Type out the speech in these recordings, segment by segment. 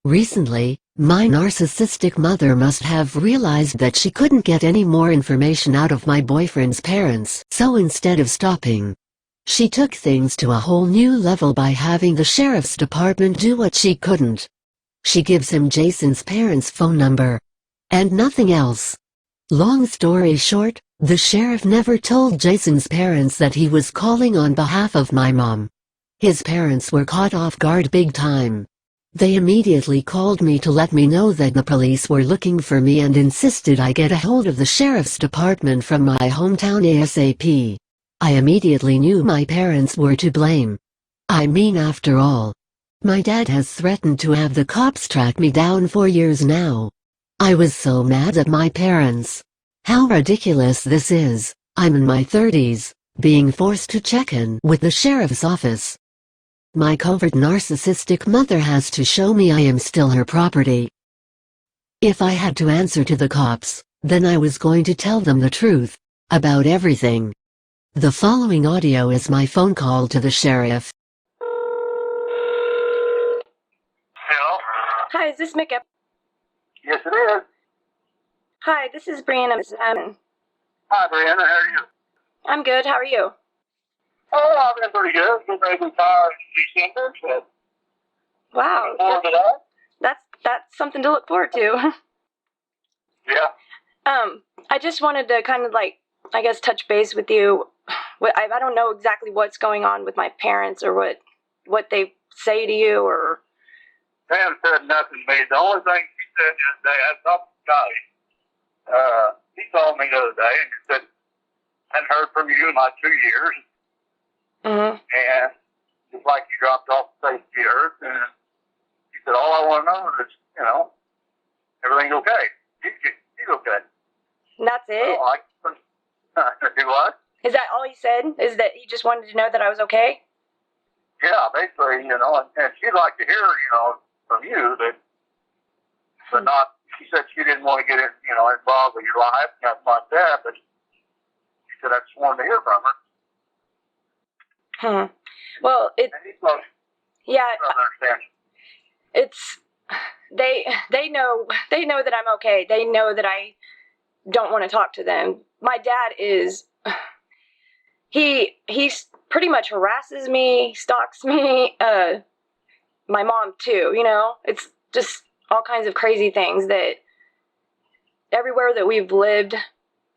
Recently, my narcissistic mother must have realized that she couldn't get any more information out of my boyfriend's parents. So instead of stopping, she took things to a whole new level by having the sheriff's department do what she couldn't. She gives him Jason's parents' phone number. And nothing else. Long story short, the sheriff never told Jason's parents that he was calling on behalf of my mom. His parents were caught off guard big time. They immediately called me to let me know that the police were looking for me and insisted I get a hold of the sheriff's department from my hometown ASAP. I immediately knew my parents were to blame. I mean, after all, my dad has threatened to have the cops track me down for years now. I was so mad at my parents. How ridiculous this is. I'm in my 30s, being forced to check in with the sheriff's office. My covert narcissistic mother has to show me I am still her property. If I had to answer to the cops, then I was going to tell them the truth about everything. The following audio is my phone call to the sheriff. Hello? Hi, is this Mick? Yes, it is. Hi, this is Brianna. Hi, Brianna. How are you? I'm good. How are you? Oh, I've been pretty good. Getting ready to retire in December, so Wow, looking forward to that. that's something to look forward to. Yeah. I just wanted to kind of touch base with you. I don't know exactly what's going on with my parents or what they say to you or. They haven't said nothing to me. The only thing she said is they had talked to Scotty. He called me the other day and he said, I hadn't heard from you in like 2 years. Mm-hmm. And it's like you dropped off the face of the earth. And he said, all I want to know is, everything's okay. He's okay. And that's it? Do what? Is that all he said? Is that he just wanted to know that I was okay? Yeah, basically, and she'd like to hear, from you, but not, she said she didn't want to get involved with your life, nothing like that, but she said I just wanted to hear from her. Well, yeah, it's, they know that I'm okay. They know that I don't want to talk to them. My dad is, he's pretty much harasses me, stalks me, my mom too, it's just all kinds of crazy things that everywhere that we've lived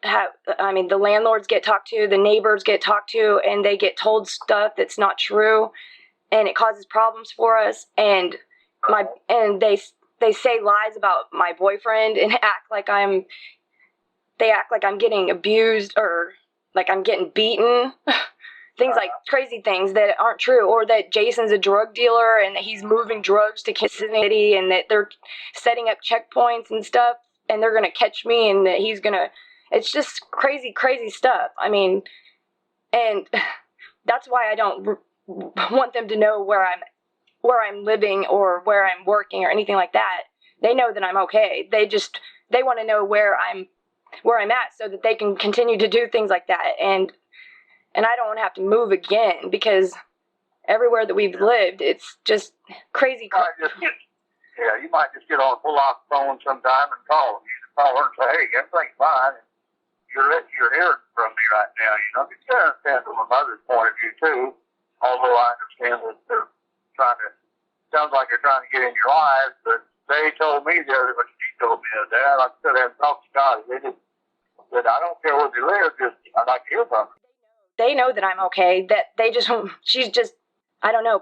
the landlords get talked to, the neighbors get talked to, and they get told stuff that's not true, and it causes problems for us, and they say lies about my boyfriend and they act like I'm getting abused or like I'm getting beaten. Things like crazy things that aren't true, or that Jason's a drug dealer and that he's moving drugs to Kansas City and that they're setting up checkpoints and stuff and they're going to catch me and that it's just crazy, crazy stuff. And that's why I don't want them to know where I'm living or where I'm working or anything like that. They know that I'm okay. They want to know where I'm at so that they can continue to do things like that. And I don't want to have to move again because everywhere that we've lived, it's just crazy. You might just get on a pull-off phone sometime and call them. You can call her and say, hey, everything's fine. You're hearing from me right now, But you understand from a mother's point of view, too, although I understand that they're sounds like they're trying to get in your lives, but they told me the other, but she told me the other day, like I said, I haven't talked to Scotty. They just said, I don't care where they live, I'd like to hear from them. They know that I'm okay, that she's just, I don't know.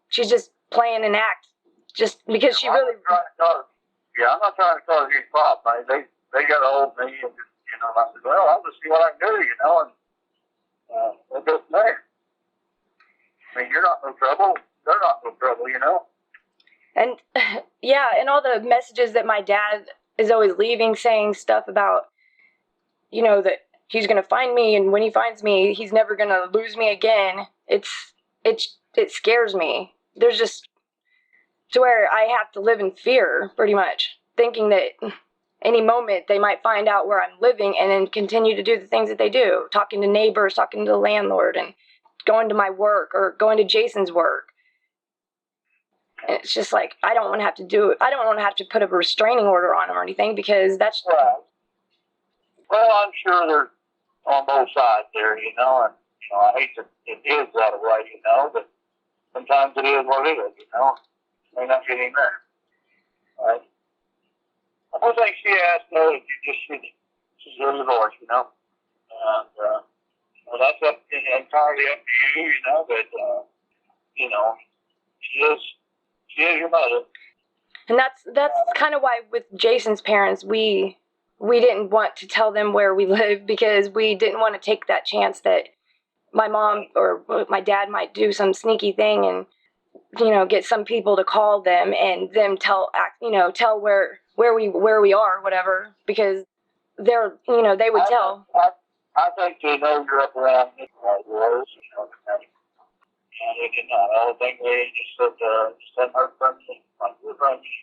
She's just playing an act just because she really. I'm not trying to cause you any problem. They got a hold of me and just, I said, well, I'll just see what I can do, and we'll go from there. You're not no trouble. They're not no trouble, And, yeah, and all the messages that my dad is always leaving saying stuff about, that he's going to find me, and when he finds me, he's never going to lose me again. It scares me. There's just to where I have to live in fear, pretty much, thinking that any moment they might find out where I'm living and then continue to do the things that they do, talking to neighbors, talking to the landlord, and going to my work or going to Jason's work. And it's just like, I don't want to have to do it. I don't want to have to put a restraining order on him or anything, because that's... Right. Well, I'm sure there's on both sides there, and, I hate that it is that way, but sometimes it is what it is, May not get in there. Right? I don't think she asked her if you just she's a divorce, And, well, that's entirely up to you, but, she is your mother. And that's kind of why with Jason's parents, we didn't want to tell them where we live, because we didn't want to take that chance that my mom or my dad might do some sneaky thing and, get some people to call them and them tell where we are, whatever, because they're, they would tell. I think they know you're up around this was, and they did not. All the thing they just said her from me, like we're from you.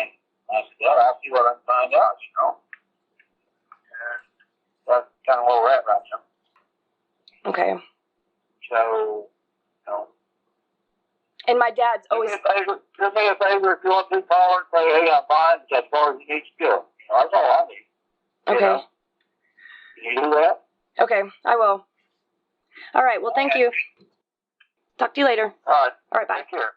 And I said, yeah, I'll see what I can find out, And that's kind of where we're at right now. Okay. So, And my dad's always... Do me a favor if you want to call her and say, hey, I'm fine, as far as you need to go. That's all I need. Okay. Can you do that? Okay, I will. All right, well, thank you. Talk to you later. All right. All right, bye. Take care.